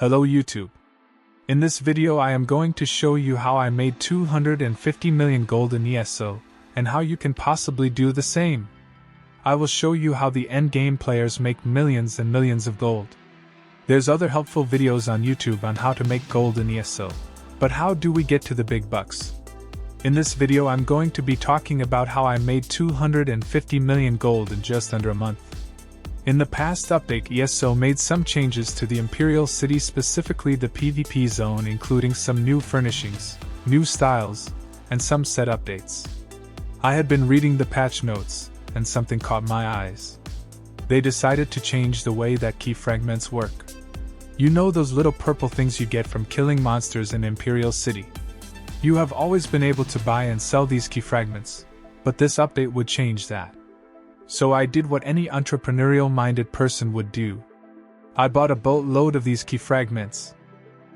Hello YouTube. In this video I am going to show you how I made 250 million gold in ESO, and how you can possibly do the same. I will show you how the endgame players make millions and millions of gold. There's other helpful videos on YouTube on how to make gold in ESO, but how do we get to the big bucks? In this video I'm going to be talking about how I made 250 million gold in just under a month. In the past update, ESO made some changes to the Imperial City, specifically the PvP zone, including some new furnishings, new styles, and some set updates. I had been reading the patch notes, and something caught my eyes. They decided to change the way that key fragments work. You know those little purple things you get from killing monsters in Imperial City? You have always been able to buy and sell these key fragments, but this update would change that. So I did what any entrepreneurial-minded person would do. I bought a boatload of these key fragments.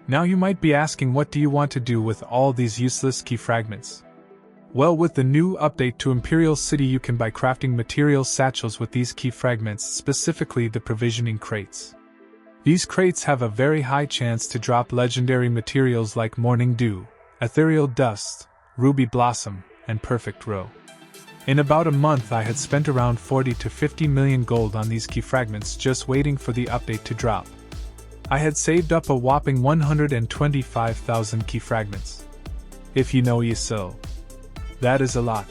Now you might be asking, what do you want to do with all these useless key fragments? Well, with the new update to Imperial City you can buy crafting material satchels with these key fragments, specifically the provisioning crates. These crates have a very high chance to drop legendary materials like Morning Dew, Ethereal Dust, Ruby Blossom, and Perfect Row. In about a month I had spent around 40 to 50 million gold on these key fragments just waiting for the update to drop. I had saved up a whopping 125,000 key fragments. If you know ESO, that is a lot.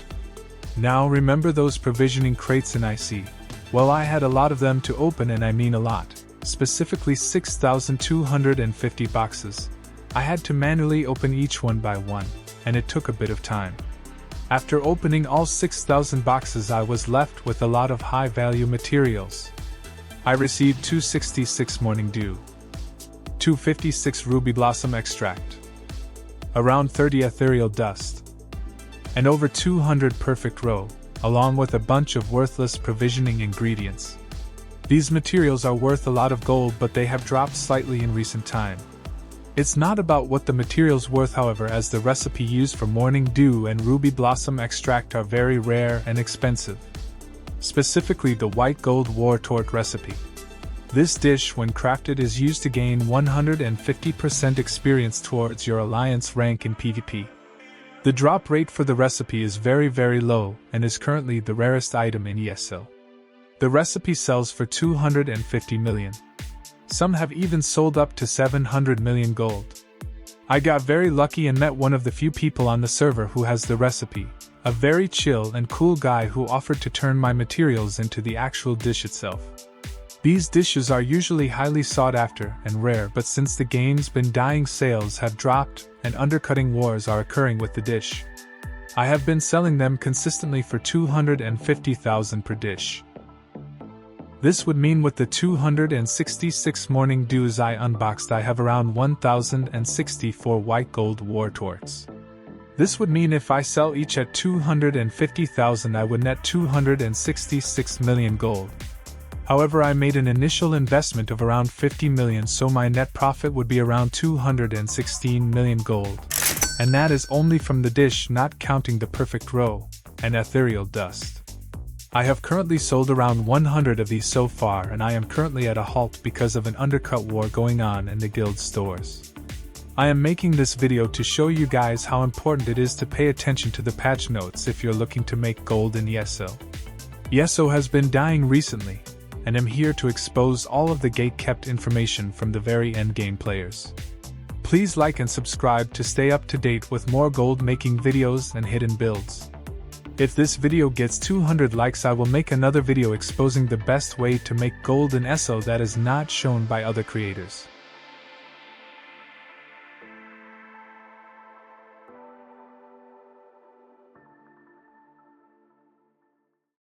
Now remember those provisioning crates in IC? Well, I had a lot of them to open, and I mean a lot, specifically 6,250 boxes. I had to manually open each one by one, and it took a bit of time. After opening all 6,000 boxes I was left with a lot of high-value materials. I received 266 Morning Dew, 256 Ruby Blossom Extract, around 30 Ethereal Dust, and over 200 Perfect Row, along with a bunch of worthless provisioning ingredients. These materials are worth a lot of gold, but they have dropped slightly in recent time. It's not about what the material's worth, however, as the recipe used for Morning Dew and Ruby Blossom Extract are very rare and expensive. Specifically the White Gold War Torte recipe. This dish, when crafted, is used to gain 150% experience towards your alliance rank in PvP. The drop rate for the recipe is very low, and is currently the rarest item in ESO. The recipe sells for 250 million. Some have even sold up to 700 million gold. I got very lucky and met one of the few people on the server who has the recipe, a very chill and cool guy who offered to turn my materials into the actual dish itself. These dishes are usually highly sought after and rare, but since the game's been dying, sales have dropped and undercutting wars are occurring with the dish. I have been selling them consistently for 250,000 per dish. This would mean with the 266 Morning Dews I unboxed, I have around 1,064 White Gold War Tortes. This would mean if I sell each at 250,000 I would net 266 million gold. However, I made an initial investment of around 50 million, so my net profit would be around 216 million gold. And that is only from the dish, not counting the Perfect Row and Ethereal Dust. I have currently sold around 100 of these so far, and I am currently at a halt because of an undercut war going on in the guild stores. I am making this video to show you guys how important it is to pay attention to the patch notes if you're looking to make gold in ESO. ESO has been dying recently, and I'm here to expose all of the gate-kept information from the very endgame players. Please like and subscribe to stay up to date with more gold-making videos and hidden builds. If this video gets 200 likes, I will make another video exposing the best way to make gold in ESO that is not shown by other creators.